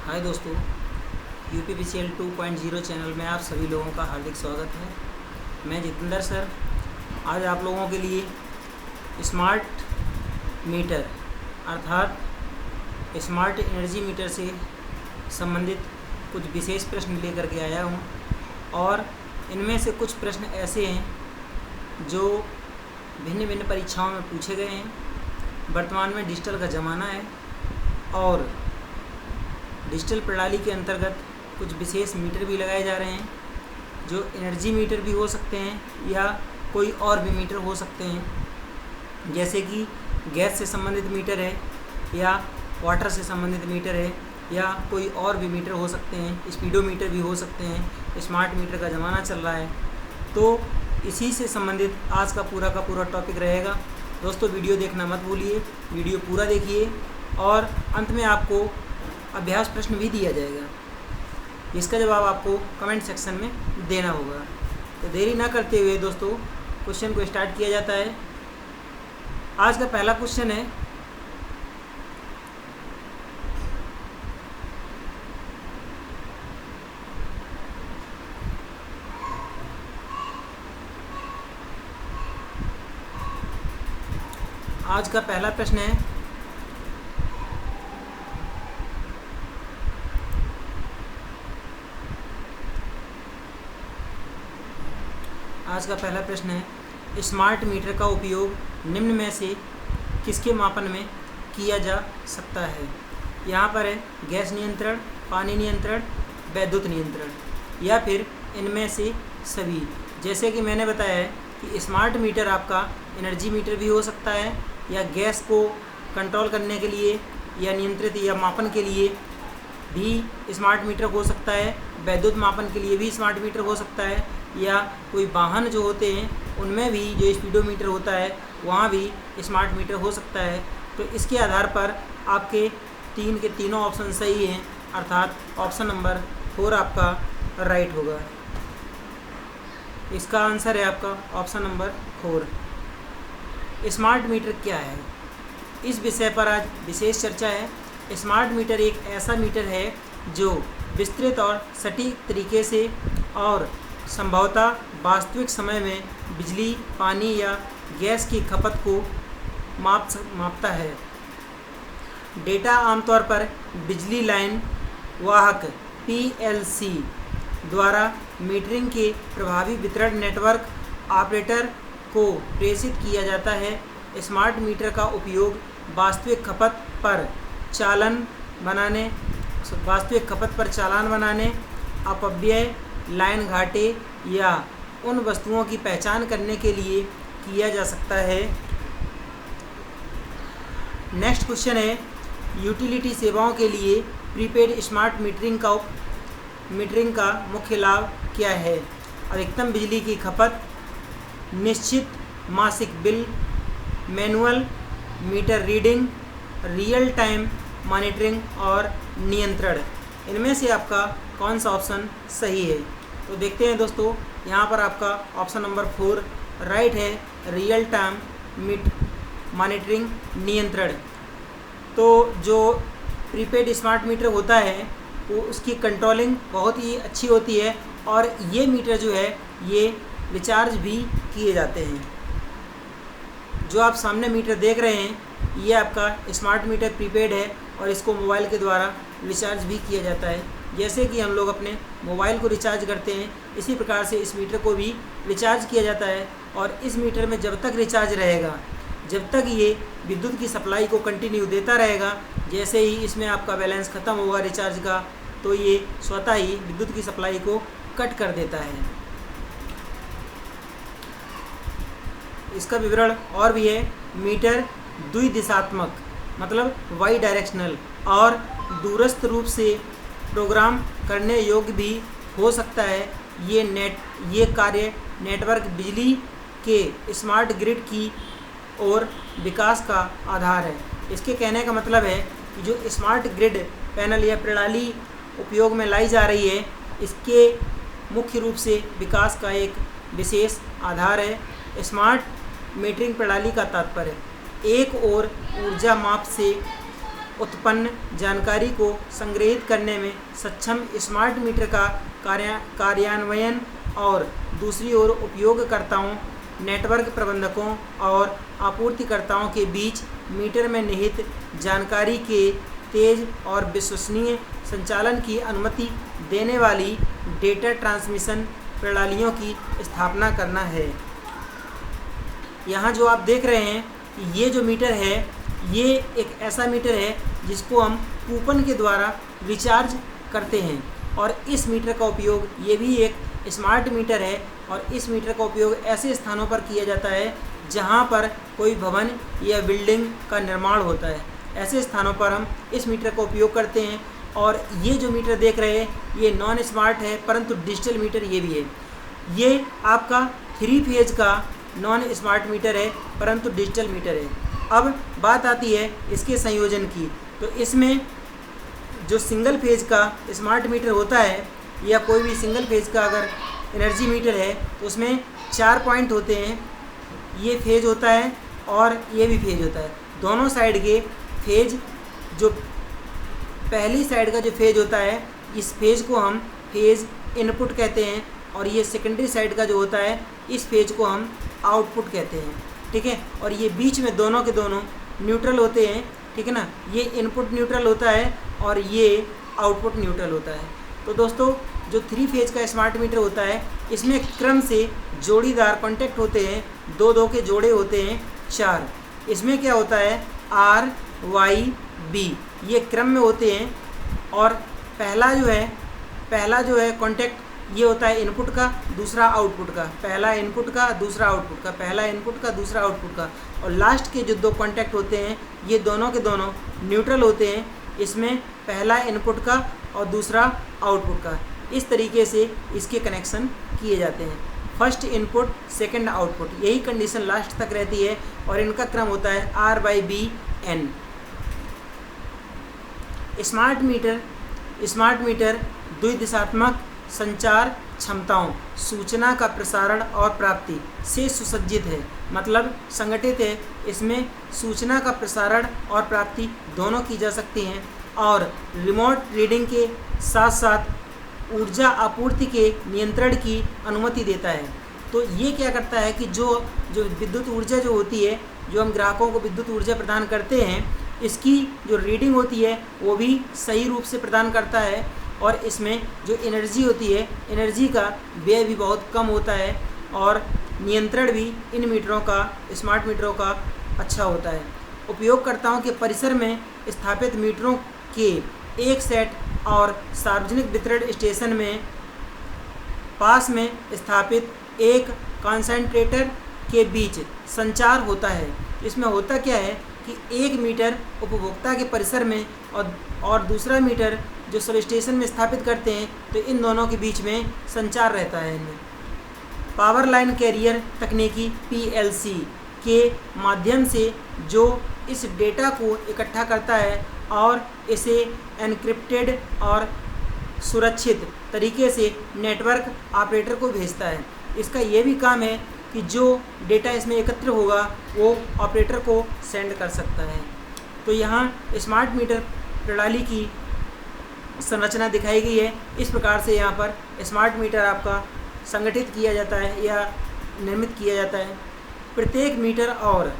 हाय दोस्तों, UPPCL 2.0 channel में आप सभी लोगों का हार्दिक स्वागत है। मैं जितेंद्र सर आज आप लोगों के लिए स्मार्ट मीटर अर्थात स्मार्ट एनर्जी मीटर से संबंधित कुछ विशेष प्रश्न लेकर के आया हूँ और इनमें से कुछ प्रश्न ऐसे हैं जो भिन्न भिन्न परीक्षाओं में पूछे गए हैं। वर्तमान में डिजिटल का ज़माना है और डिजिटल प्रणाली के अंतर्गत कुछ विशेष मीटर भी लगाए जा रहे हैं जो एनर्जी मीटर भी हो सकते हैं या कोई और भी मीटर हो सकते हैं, जैसे कि गैस से संबंधित मीटर है या वाटर से संबंधित मीटर है या कोई और भी मीटर हो सकते हैं, स्पीडोमीटर भी हो सकते हैं। स्मार्ट मीटर का ज़माना चल रहा है तो इसी से संबंधित आज का पूरा टॉपिक रहेगा। दोस्तों वीडियो देखना मत भूलिए, वीडियो पूरा देखिए और अंत में आपको अभ्यास प्रश्न भी दिया जाएगा, इसका जवाब आपको कमेंट सेक्शन में देना होगा। तो देरी ना करते हुए दोस्तों क्वेश्चन को स्टार्ट किया जाता है। आज का पहला क्वेश्चन है, आज का पहला प्रश्न है स्मार्ट मीटर का उपयोग निम्न में से किसके मापन में किया जा सकता है। यहाँ पर है गैस नियंत्रण, पानी नियंत्रण, वैद्युत नियंत्रण या फिर इनमें से सभी। जैसे कि मैंने बताया है कि स्मार्ट मीटर आपका एनर्जी मीटर भी हो सकता है या गैस को कंट्रोल करने के लिए या नियंत्रित या मापन के लिए भी स्मार्ट मीटर हो सकता है, वैद्युत मापन के लिए भी स्मार्ट मीटर हो सकता है या कोई वाहन जो होते हैं उनमें भी जो स्पीडोमीटर होता है वहाँ भी स्मार्ट मीटर हो सकता है। तो इसके आधार पर आपके तीन के तीनों ऑप्शन सही हैं, अर्थात ऑप्शन नंबर 4 आपका राइट होगा। इसका आंसर है आपका ऑप्शन नंबर 4। स्मार्ट मीटर क्या है, इस विषय पर आज विशेष चर्चा है। स्मार्ट मीटर एक ऐसा मीटर है जो विस्तृत और सटीक तरीके से और संभवतः वास्तविक समय में बिजली, पानी या गैस की खपत को मापता है। डेटा आमतौर पर बिजली लाइन वाहक PLC द्वारा मीटरिंग के प्रभावी वितरण नेटवर्क ऑपरेटर को प्रेषित किया जाता है। स्मार्ट मीटर का उपयोग वास्तविक खपत पर चालान बनाने, अपव्यय, लाइन घाटे या उन वस्तुओं की पहचान करने के लिए किया जा सकता है। नेक्स्ट क्वेश्चन है, यूटिलिटी सेवाओं के लिए प्रीपेड स्मार्ट मीटरिंग का मुख्य लाभ क्या है। अधिकतम बिजली की खपत, निश्चित मासिक bill, manual meter reading, real time monitoring और नियंत्रण। इनमें से आपका कौन सा ऑप्शन सही है। तो देखते हैं दोस्तों, यहाँ पर आपका ऑप्शन नंबर 4 राइट है, रियल टाइम मॉनिटरिंग नियंत्रण। तो जो प्रीपेड स्मार्ट मीटर होता है वो उसकी कंट्रोलिंग बहुत ही अच्छी होती है और ये मीटर जो है ये रिचार्ज भी किए जाते हैं। जो आप सामने मीटर देख रहे हैं ये आपका स्मार्ट मीटर प्रीपेड है और इसको मोबाइल के द्वारा रिचार्ज भी किया जाता है। जैसे कि हम लोग अपने मोबाइल को रिचार्ज करते हैं इसी प्रकार से इस मीटर को भी रिचार्ज किया जाता है और इस मीटर में जब तक रिचार्ज रहेगा, जब तक ये विद्युत की सप्लाई को कंटिन्यू देता रहेगा, जैसे ही इसमें आपका बैलेंस ख़त्म होगा रिचार्ज का तो ये स्वतः ही विद्युत की सप्लाई को कट कर देता है। इसका विवरण और भी है। मीटर द्विदिशात्मक मतलब वाई डायरेक्शनल और दूरस्थ रूप से प्रोग्राम करने योग्य भी हो सकता है। ये कार्य नेटवर्क बिजली के स्मार्ट ग्रिड की ओर विकास का आधार है। इसके कहने का मतलब है कि जो स्मार्ट ग्रिड पैनल या प्रणाली उपयोग में लाई जा रही है इसके मुख्य रूप से विकास का एक विशेष आधार है। स्मार्ट मीटरिंग प्रणाली का तात्पर्य एक और ऊर्जा माप से उत्पन्न जानकारी को संग्रहित करने में सक्षम स्मार्ट मीटर का कार्यान्वयन और दूसरी ओर उपयोगकर्ताओं, नेटवर्क प्रबंधकों और आपूर्तिकर्ताओं के बीच मीटर में निहित जानकारी के तेज और विश्वसनीय संचालन की अनुमति देने वाली डेटा ट्रांसमिशन प्रणालियों की स्थापना करना है। यहाँ जो आप देख रहे हैं कि ये जो मीटर है, ये एक ऐसा मीटर है जिसको हम कूपन के द्वारा रिचार्ज करते हैं और इस मीटर का उपयोग, ये भी एक स्मार्ट मीटर है और इस मीटर का उपयोग ऐसे स्थानों पर किया जाता है जहाँ पर कोई भवन या बिल्डिंग का निर्माण होता है। ऐसे स्थानों पर हम इस मीटर का उपयोग करते हैं। और ये जो मीटर देख रहे हैं ये नॉन स्मार्ट है परंतु डिजिटल मीटर ये भी है। ये आपका 3 फेज का नॉन स्मार्ट मीटर है परंतु डिजिटल मीटर है। अब बात आती है इसके संयोजन की। तो इसमें जो सिंगल फेज का स्मार्ट मीटर होता है या कोई भी सिंगल फेज का अगर एनर्जी मीटर है तो उसमें 4 पॉइंट होते हैं। ये फेज होता है और ये भी फेज होता है। दोनों साइड के फेज, जो पहली साइड का जो फेज होता है इस फेज को हम फेज इनपुट कहते हैं और ये सेकेंडरी साइड का जो होता है इस फेज को हम आउटपुट कहते हैं। ठीक है, और ये बीच में दोनों के दोनों न्यूट्रल होते हैं। ठीक है ना, ये इनपुट न्यूट्रल होता है और ये आउटपुट न्यूट्रल होता है। तो दोस्तों जो 3 फेज का स्मार्ट मीटर होता है इसमें क्रम से जोड़ीदार कॉन्टैक्ट होते हैं, 2-2 के जोड़े होते हैं 4। इसमें क्या होता है R, Y, B ये क्रम में होते हैं और पहला जो है कॉन्टैक्ट ये होता है इनपुट का, दूसरा आउटपुट का, पहला इनपुट का दूसरा आउटपुट का, पहला इनपुट का दूसरा आउटपुट का, और लास्ट के जो 2 कॉन्टैक्ट होते हैं ये दोनों के दोनों न्यूट्रल होते हैं। इसमें पहला इनपुट का और दूसरा आउटपुट का, इस तरीके से इसके कनेक्शन किए जाते हैं। फर्स्ट इनपुट सेकंड आउटपुट, यही कंडीशन लास्ट तक रहती है और इनका क्रम होता है R/B/N। स्मार्ट मीटर द्विदिशात्मक संचार क्षमताओं, सूचना का प्रसारण और प्राप्ति से सुसज्जित है, मतलब संगठित है। इसमें सूचना का प्रसारण और प्राप्ति दोनों की जा सकती हैं और रिमोट रीडिंग के साथ साथ ऊर्जा आपूर्ति के नियंत्रण की अनुमति देता है। तो ये क्या करता है कि जो विद्युत ऊर्जा जो होती है, जो हम ग्राहकों को विद्युत ऊर्जा प्रदान करते हैं, इसकी जो रीडिंग होती है वो भी सही रूप से प्रदान करता है और इसमें जो एनर्जी होती है, एनर्जी का व्यय भी बहुत कम होता है और नियंत्रण भी इन मीटरों का, स्मार्ट मीटरों का अच्छा होता है। उपयोगकर्ताओं के परिसर में स्थापित मीटरों के एक सेट और सार्वजनिक वितरण स्टेशन में पास में स्थापित एक कंसंट्रेटर के बीच संचार होता है। इसमें होता क्या है कि एक मीटर उपभोक्ता के परिसर में और दूसरा मीटर जो सब स्टेशन में स्थापित करते हैं, तो इन दोनों के बीच में संचार रहता है। इनमें पावर लाइन कैरियर तकनीकी PLC के माध्यम से जो इस डेटा को इकट्ठा करता है और इसे एन्क्रिप्टेड और सुरक्षित तरीके से नेटवर्क ऑपरेटर को भेजता है। इसका ये भी काम है कि जो डेटा इसमें एकत्र होगा वो ऑपरेटर को सेंड कर सकता है। तो यहाँ स्मार्ट मीटर प्रणाली की संरचना दिखाई गई है। इस प्रकार से यहाँ पर स्मार्ट मीटर आपका संगठित किया जाता है या निर्मित किया जाता है। प्रत्येक मीटर और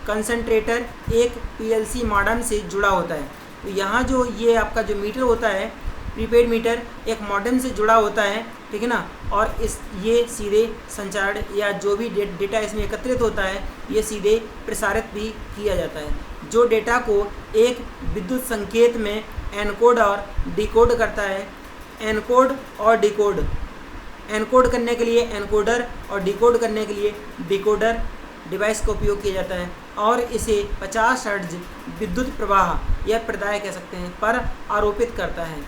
कंसंट्रेटर एक PLC मॉडेम से जुड़ा होता है। तो यहाँ जो ये आपका जो मीटर होता है, प्रीपेड मीटर, एक मॉडेम से जुड़ा होता है, ठीक है ना, और ये सीधे संचार या जो भी डेटा इसमें एकत्रित होता है ये सीधे प्रसारित भी किया जाता है। जो डेटा को एक विद्युत संकेत में एनकोड और डिकोड करता है। एनकोड करने के लिए एनकोडर और डिकोड करने के लिए डिकोडर डिवाइस का उपयोग किया जाता है और इसे 50 हर्ट्ज विद्युत प्रवाह या प्रदाय कह सकते हैं पर आरोपित करता है।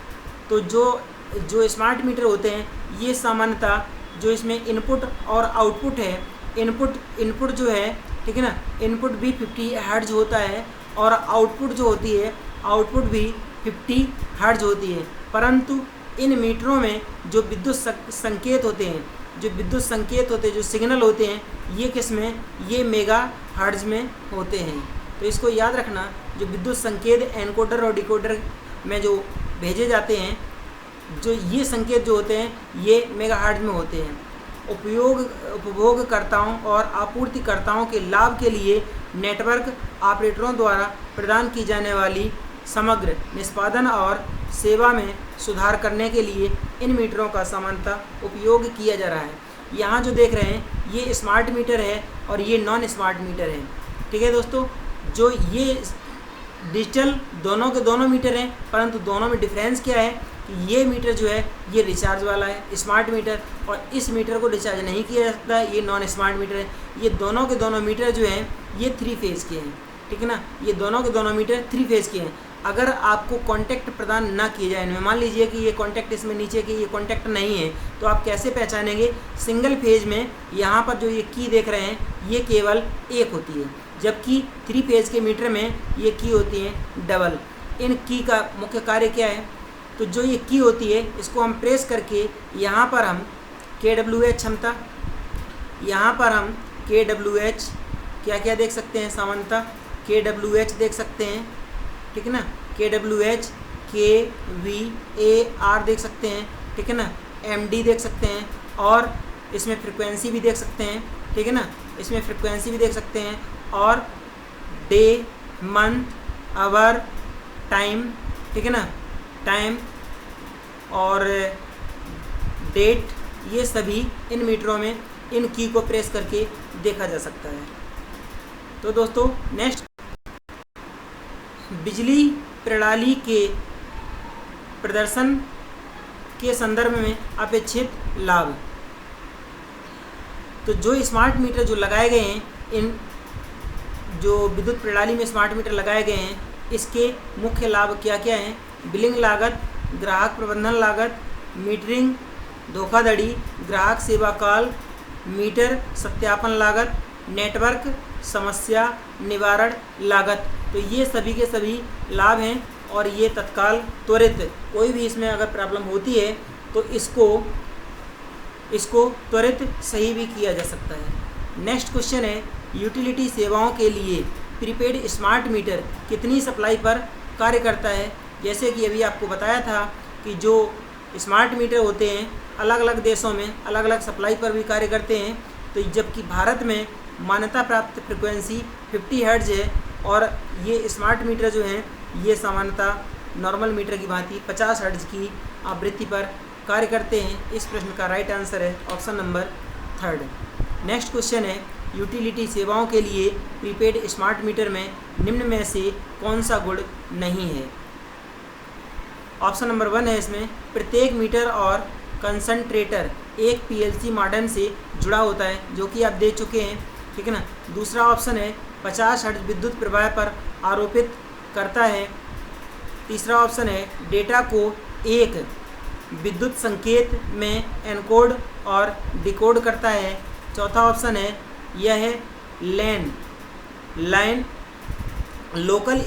तो जो स्मार्ट मीटर होते हैं ये सामान्यतः जो इसमें इनपुट और आउटपुट है, इनपुट जो है, ठीक है ना, इनपुट भी 50 हर्ट्ज होता है और आउटपुट जो होती है, आउटपुट भी 50 हर्ट्ज होती है। परंतु इन मीटरों में जो विद्युत संकेत होते हैं, जो सिग्नल होते हैं, ये किस में, ये मेगा हर्ट्ज में होते हैं। तो इसको याद रखना, जो विद्युत संकेत एनकोडर और डिकोडर में जो भेजे जाते हैं, जो ये संकेत जो होते हैं ये मेगाहर्ट्ज में होते हैं। उपभोगकर्ताओं और आपूर्तिकर्ताओं के लाभ के लिए नेटवर्क ऑपरेटरों द्वारा प्रदान की जाने वाली समग्र निष्पादन और सेवा में सुधार करने के लिए इन मीटरों का सामान्यतः उपयोग किया जा रहा है। यहाँ जो देख रहे हैं ये स्मार्ट मीटर है और ये नॉन स्मार्ट मीटर है। ठीक है दोस्तों, जो ये डिजिटल दोनों के दोनों मीटर हैं, परंतु दोनों में डिफरेंस क्या है कि ये मीटर जो है ये रिचार्ज वाला है स्मार्ट मीटर, और इस मीटर को रिचार्ज नहीं किया जा सकता, ये नॉन स्मार्ट मीटर है। ये दोनों के दोनों मीटर जो हैं ये 3 फेज़ के हैं। ठीक है ना, ये दोनों के दोनों मीटर 3 फेज़ के हैं। अगर आपको कॉन्टैक्ट प्रदान ना किए जाए इनमें, मान लीजिए कि ये कॉन्टैक्ट इसमें नीचे की ये कॉन्टैक्ट नहीं है, तो आप कैसे पहचानेंगे? सिंगल फेज में यहाँ पर जो ये की देख रहे हैं ये केवल एक होती है, जबकि 3 फेज के मीटर में ये की होती है डबल। इन की का मुख्य कार्य क्या है? तो जो ये की होती है इसको हम प्रेस करके यहाँ पर हम kWh क्षमता, यहाँ पर हम kWh क्या क्या देख सकते हैं? सामान्यतः kWh देख सकते हैं। ठीक है ना, kWh, kVAR देख सकते हैं। ठीक है ना, MD देख सकते हैं, और इसमें फ्रिक्वेंसी भी देख सकते हैं। ठीक है ना, इसमें फ्रिक्वेंसी भी देख सकते हैं, और डे, मंथ, आवर, टाइम। ठीक है ना, टाइम और डेट, ये सभी इन मीटरों में इन की को प्रेस करके देखा जा सकता है। तो दोस्तों नेक्स्ट, बिजली प्रणाली के प्रदर्शन के संदर्भ में अपेक्षित लाभ। तो जो स्मार्ट मीटर जो लगाए गए हैं, इन जो विद्युत प्रणाली में स्मार्ट मीटर लगाए गए हैं, इसके मुख्य लाभ क्या क्या हैं? बिलिंग लागत, ग्राहक प्रबंधन लागत, मीटरिंग धोखाधड़ी, ग्राहक सेवा काल, मीटर सत्यापन लागत, नेटवर्क समस्या निवारण लागत। तो ये सभी के सभी लाभ हैं, और ये तत्काल त्वरित कोई भी इसमें अगर प्रॉब्लम होती है तो इसको त्वरित सही भी किया जा सकता है। नेक्स्ट क्वेश्चन है, यूटिलिटी सेवाओं के लिए प्रीपेड स्मार्ट मीटर कितनी सप्लाई पर कार्य करता है? जैसे कि अभी आपको बताया था कि जो स्मार्ट मीटर होते हैं अलग अलग देशों में अलग अलग सप्लाई पर भी कार्य करते हैं। तो जबकि भारत में मान्यता प्राप्त फ्रिक्वेंसी 50 हर्ट्ज है, और ये स्मार्ट मीटर जो हैं ये सामान्यतः नॉर्मल मीटर की भांति 50 हर्ट्ज की आवृत्ति पर कार्य करते हैं। इस प्रश्न का राइट आंसर है ऑप्शन नंबर 3। नेक्स्ट क्वेश्चन है, यूटिलिटी सेवाओं के लिए प्रीपेड स्मार्ट मीटर में निम्न में से कौन सा गुण नहीं है? ऑप्शन नंबर 1 है इसमें, प्रत्येक मीटर और कंसंट्रेटर एक PLC मॉडेम से जुड़ा होता है, जो कि आप देख चुके हैं। ठीक है ना। दूसरा ऑप्शन है 50 हर्ट्ज विद्युत प्रवाह पर आरोपित करता है। तीसरा ऑप्शन है डेटा को एक विद्युत संकेत में एनकोड और डिकोड करता है। चौथा ऑप्शन है यह है line local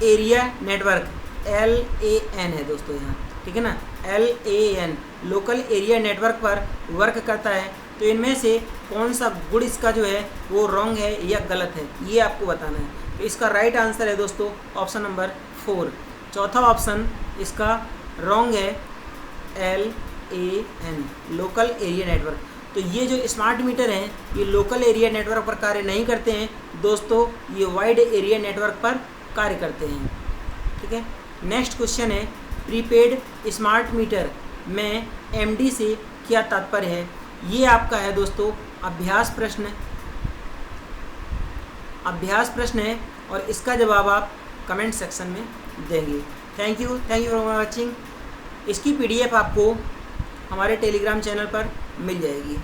area network, LAN है दोस्तों यहाँ। ठीक है ना, LAN लोकल एरिया नेटवर्क पर वर्क करता है। तो इनमें से कौन सा गुण इसका जो है वो रॉन्ग है या गलत है, ये आपको बताना है। तो इसका राइट आंसर है दोस्तों ऑप्शन नंबर 4। चौथा ऑप्शन इसका रॉन्ग है, LAN लोकल एरिया नेटवर्क। तो ये जो स्मार्ट मीटर हैं ये लोकल एरिया नेटवर्क पर कार्य नहीं करते हैं दोस्तों, ये वाइड एरिया नेटवर्क पर कार्य करते हैं। ठीक है। नेक्स्ट क्वेश्चन है, प्रीपेड स्मार्ट मीटर में MD से क्या तात्पर्य है? ये आपका है दोस्तों अभ्यास प्रश्न है, और इसका जवाब आप कमेंट सेक्शन में देंगे। Thank you for watching. इसकी PDF आपको हमारे टेलीग्राम चैनल पर मिल जाएगी।